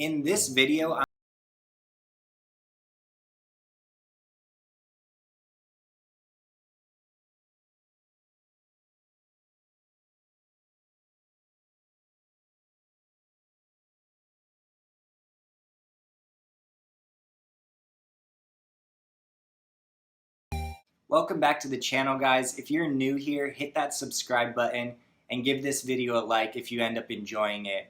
In this video, welcome back to the channel, guys. If you're new here, hit that subscribe button and give this video a like if you end up enjoying it.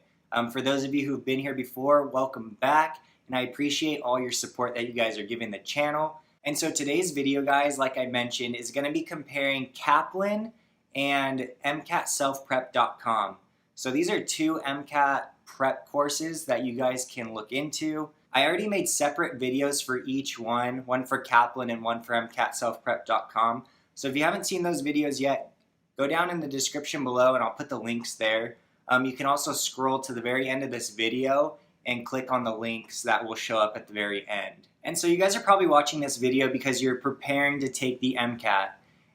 For those of you who've been here before, welcome back, and I appreciate all your support that you guys are giving the channel. And so today's video, guys, like I mentioned, is going to be comparing KPLAN and MCATselfprep.com. So these are two MCAT prep courses that you guys can look into. I already made separate videos for each one for KPLAN and one for MCATselfprep.com. So if you haven't seen those videos yet, go down in the description below and I'll put the links there. You can also scroll to the very end of this video and click on the links that will show up at the very end. And so you guys are probably watching this video because you're preparing to take the MCAT.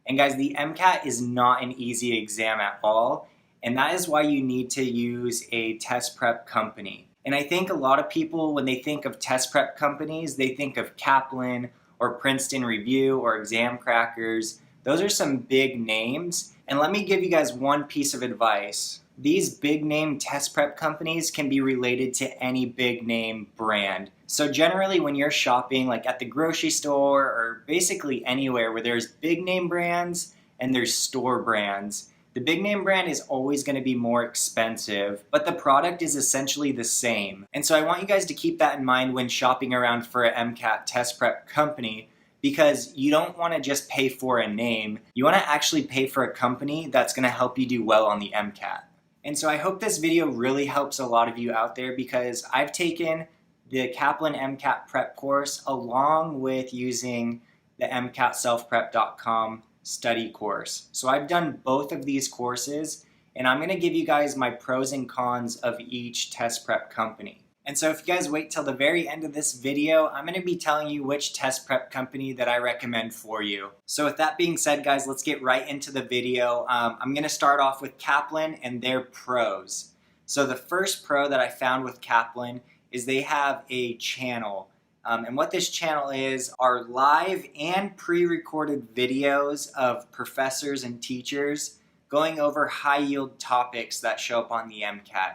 And guys, the MCAT is not an easy exam at all. And that is why you need to use a test prep company. And I think a lot of people, when they think of test prep companies, they think of KPLAN or Princeton Review or Exam Crackers. Those are some big names. And let me give you guys one piece of advice. These big name test prep companies can be related to any big name brand. So generally when you're shopping like at the grocery store or basically anywhere where there's big name brands and there's store brands, the big name brand is always going to be more expensive, but the product is essentially the same. And so I want you guys to keep that in mind when shopping around for an MCAT test prep company, because you don't want to just pay for a name. You want to actually pay for a company that's going to help you do well on the MCAT. And so I hope this video really helps a lot of you out there, because I've taken the KPLAN MCAT Prep course along with using the MCATselfprep.com study course. So I've done both of these courses, and I'm going to give you guys my pros and cons of each test prep company. And so if you guys wait till the very end of this video, I'm going to be telling you which test prep company that I recommend for you. So with that being said, guys, let's get right into the video. I'm going to start off with KPLAN and their pros. So the first pro that I found with KPLAN is they have a channel. And what this channel is are live and pre-recorded videos of professors and teachers going over high-yield topics that show up on the MCAT.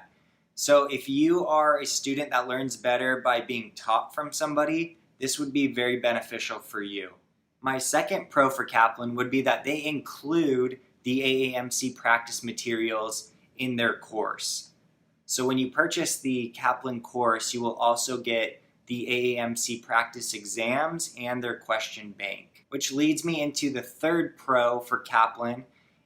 So if you are a student that learns better by being taught from somebody, this would be very beneficial for you. My second pro for KPLAN would be that they include the AAMC practice materials in their course. So when you purchase the KPLAN course, you will also get the AAMC practice exams and their question bank. Which leads me into the third pro for KPLAN,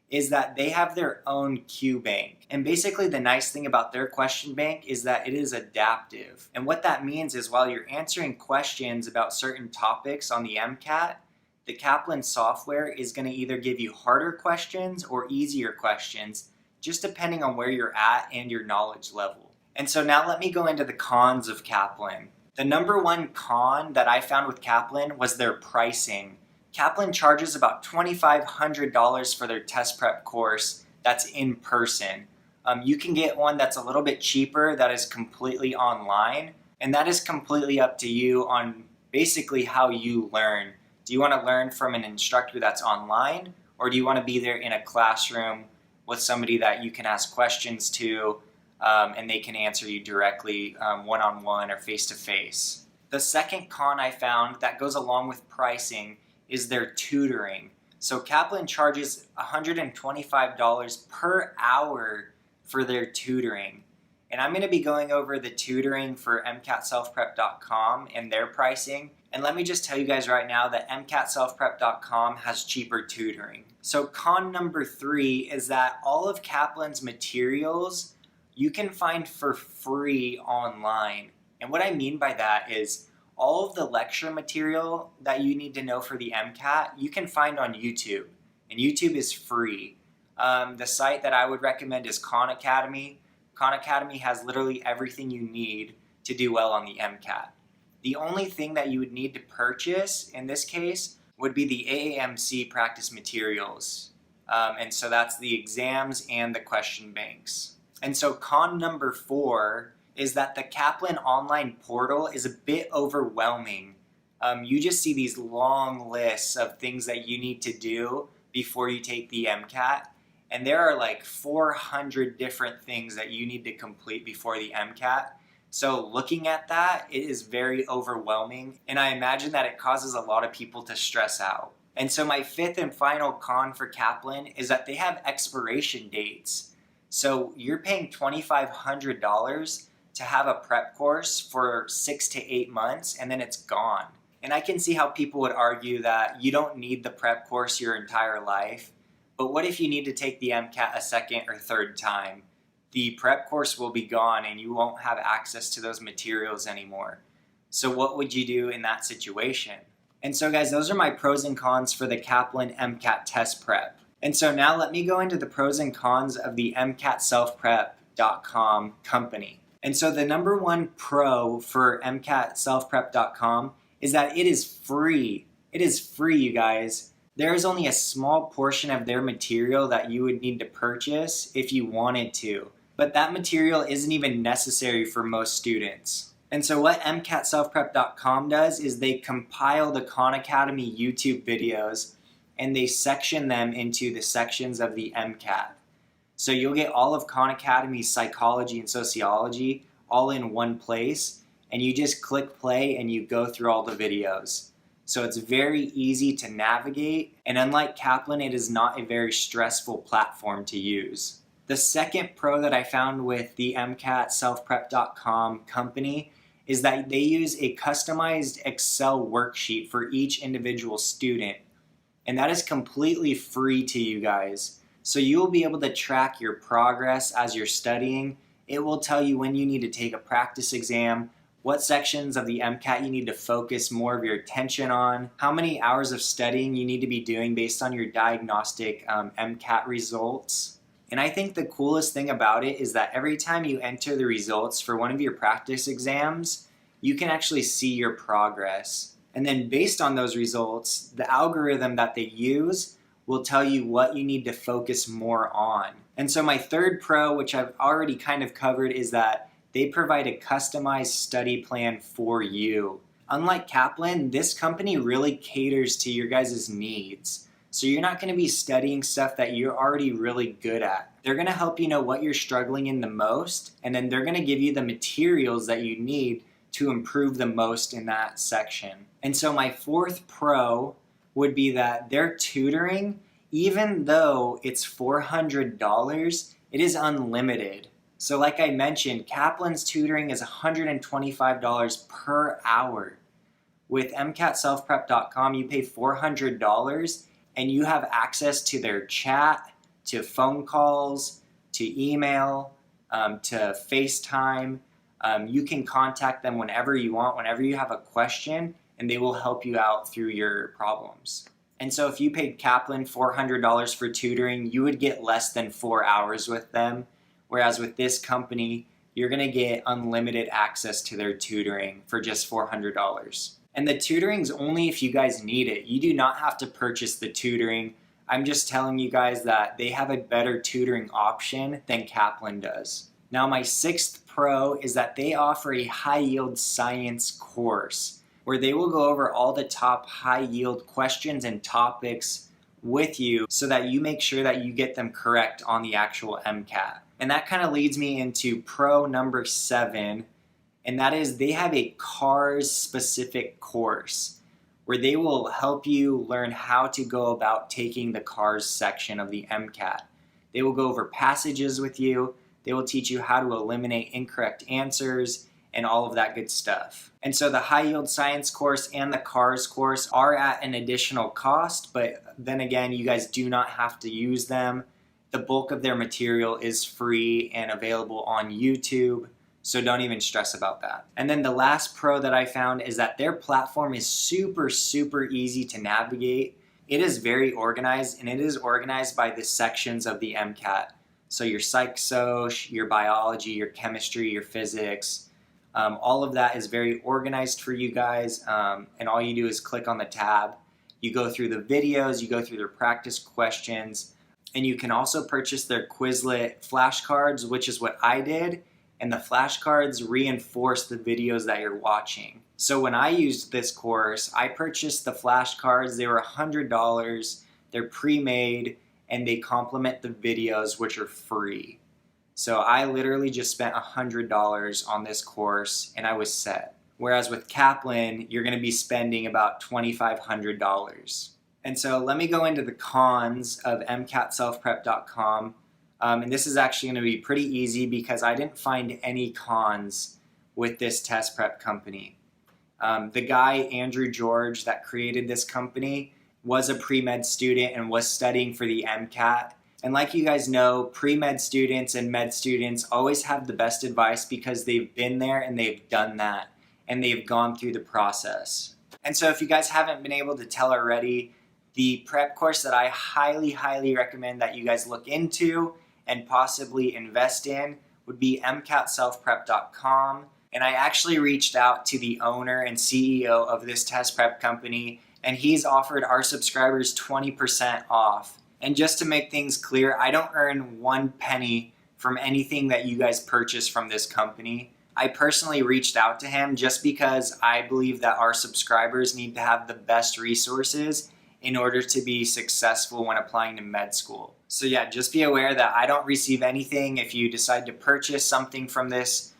is that they have their own Q bank. And basically the nice thing about their question bank is that it is adaptive. And what that means is while you're answering questions about certain topics on the MCAT, the KPLAN software is going to either give you harder questions or easier questions, just depending on where you're at and your knowledge level. And so now let me go into the cons of KPLAN. The number one con that I found with KPLAN was their pricing. KPLAN charges about $2,500 for their test prep course that's in person. You can get one that's a little bit cheaper that is completely online, and that is completely up to you on basically how you learn. Do you want to learn from an instructor that's online, or do you want to be there in a classroom with somebody that you can ask questions to and they can answer you directly one-on-one or face-to-face? The second con I found that goes along with pricing is their tutoring. So KPLAN charges $125 per hour for their tutoring. And I'm going to be going over the tutoring for MCATselfprep.com and their pricing. And let me just tell you guys right now that MCATselfprep.com has cheaper tutoring. So con number 3 is that all of KPLAN's materials you can find for free online. And what I mean by that is all of the lecture material that you need to know for the MCAT, you can find on YouTube. And YouTube is free. The site that I would recommend is Khan Academy. Khan Academy has literally everything you need to do well on the MCAT. The only thing that you would need to purchase in this case would be the AAMC practice materials. And so that's the exams and the question banks. And so con number 4 is that the Kaplan online portal is a bit overwhelming. You just see these long lists of things that you need to do before you take the MCAT. And there are like 400 different things that you need to complete before the MCAT. So looking at that, it is very overwhelming. And I imagine that it causes a lot of people to stress out. And so my fifth and final con for Kaplan is that they have expiration dates. So you're paying $2,500 to have a prep course for 6 to 8 months, and then it's gone. And I can see how people would argue that you don't need the prep course your entire life. But what if you need to take the MCAT a second or third time? The prep course will be gone and you won't have access to those materials anymore. So what would you do in that situation? And so guys, those are my pros and cons for the Kaplan MCAT test prep. And so now let me go into the pros and cons of the MCATselfprep.com company. And so the number one pro for MCATselfprep.com is that it is free. It is free, you guys. There is only a small portion of their material that you would need to purchase if you wanted to. But that material isn't even necessary for most students. And so what MCATselfprep.com does is they compile the Khan Academy YouTube videos and they section them into the sections of the MCAT. So you'll get all of Khan Academy's psychology and sociology all in one place, and you just click play and you go through all the videos. So it's very easy to navigate, and unlike Kaplan, it is not a very stressful platform to use. The second pro that I found with the MCATselfprep.com company is that they use a customized Excel worksheet for each individual student, and that is completely free to you guys. So you will be able to track your progress as you're studying. It will tell you when you need to take a practice exam, what sections of the MCAT you need to focus more of your attention on, how many hours of studying you need to be doing based on your diagnostic MCAT results. And I think the coolest thing about it is that every time you enter the results for one of your practice exams, you can actually see your progress. And then based on those results, the algorithm that they use will tell you what you need to focus more on. And so my third pro, which I've already kind of covered, is that they provide a customized study plan for you. Unlike Kaplan, this company really caters to your guys' needs. So you're not going to be studying stuff that you're already really good at. They're going to help you know what you're struggling in the most, and then they're going to give you the materials that you need to improve the most in that section. And so my fourth pro would be that their tutoring, even though it's $400, it is unlimited. So like I mentioned, Kaplan's tutoring is $125 per hour. With MCATselfprep.com, you pay $400 and you have access to their chat, to phone calls, to email, to FaceTime. You can contact them whenever you want, whenever you have a question, and they will help you out through your problems. And so if you paid Kaplan $400 for tutoring, you would get less than 4 hours with them. Whereas with this company, you're going to get unlimited access to their tutoring for just $400. And the tutoring's only if you guys need it. You do not have to purchase the tutoring. I'm just telling you guys that they have a better tutoring option than Kaplan does. Now my sixth pro is that they offer a high-yield science course where they will go over all the top high-yield questions and topics with you so that you make sure that you get them correct on the actual MCAT. And that kind of leads me into pro number 7, and that is they have a CARS specific course where they will help you learn how to go about taking the CARS section of the MCAT. They will go over passages with you, they will teach you how to eliminate incorrect answers, and all of that good stuff. And so the high yield science course and the CARS course are at an additional cost, but then again, you guys do not have to use them. The bulk of their material is free and available on YouTube, so don't even stress about that. And then the last pro that I found is that their platform is super, super easy to navigate. It is very organized, and it is organized by the sections of the MCAT. So your psych soc, your biology, your chemistry, your physics, all of that is very organized for you guys, and all you do is click on the tab. You go through the videos, you go through their practice questions, and you can also purchase their Quizlet flashcards, which is what I did, and the flashcards reinforce the videos that you're watching. So when I used this course, I purchased the flashcards. They were $100. They're pre-made, and they complement the videos, which are free. So I literally just spent $100 on this course, and I was set. Whereas with Kaplan, you're going to be spending about $2,500. And so let me go into the cons of MCATselfprep.com. And this is actually going to be pretty easy because I didn't find any cons with this test prep company. The guy, Andrew George, that created this company was a pre-med student and was studying for the MCAT. And like you guys know, pre-med students and med students always have the best advice because they've been there and they've done that and they've gone through the process. And so if you guys haven't been able to tell already, the prep course that I highly recommend that you guys look into and possibly invest in would be MCATselfprep.com. And I actually reached out to the owner and CEO of this test prep company, and he's offered our subscribers 20% off. And just to make things clear, I don't earn 1 penny from anything that you guys purchase from this company. I personally reached out to him just because I believe that our subscribers need to have the best resources in order to be successful when applying to med school. So yeah, just be aware that I don't receive anything if you decide to purchase something from this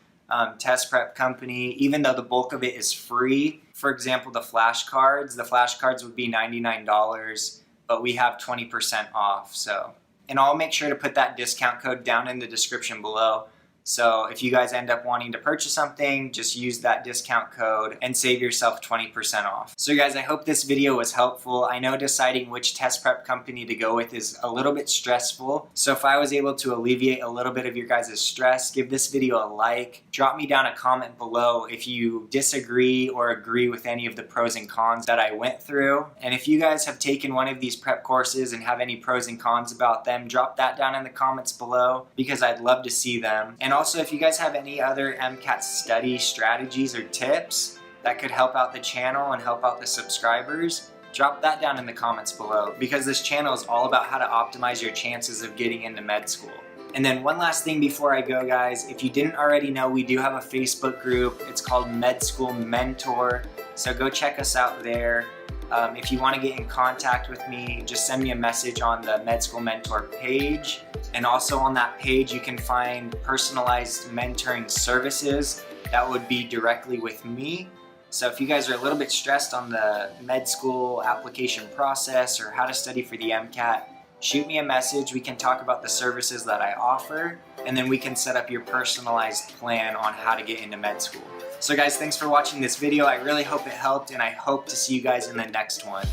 test prep company, even though the bulk of it is free. For example, the flashcards would be $99, but we have 20% off. So, and I'll make sure to put that discount code down in the description below. So if you guys end up wanting to purchase something, just use that discount code and save yourself 20% off. So guys, I hope this video was helpful. I know deciding which test prep company to go with is a little bit stressful. So if I was able to alleviate a little bit of your guys' stress, give this video a like. Drop me down a comment below if you disagree or agree with any of the pros and cons that I went through. And if you guys have taken one of these prep courses and have any pros and cons about them, drop that down in the comments below because I'd love to see them. And also, if you guys have any other MCAT study strategies or tips that could help out the channel and help out the subscribers, drop that down in the comments below because this channel is all about how to optimize your chances of getting into med school. And then one last thing before I go, guys, if you didn't already know, we do have a Facebook group. It's called Med School Mentor. So go check us out there. If you want to get in contact with me, just send me a message on the Med School Mentor page. And also on that page, you can find personalized mentoring services that would be directly with me. So if you guys are a little bit stressed on the med school application process or how to study for the MCAT, shoot me a message. We can talk about the services that I offer, and then we can set up your personalized plan on how to get into med school. So guys, thanks for watching this video. I really hope it helped, and I hope to see you guys in the next one.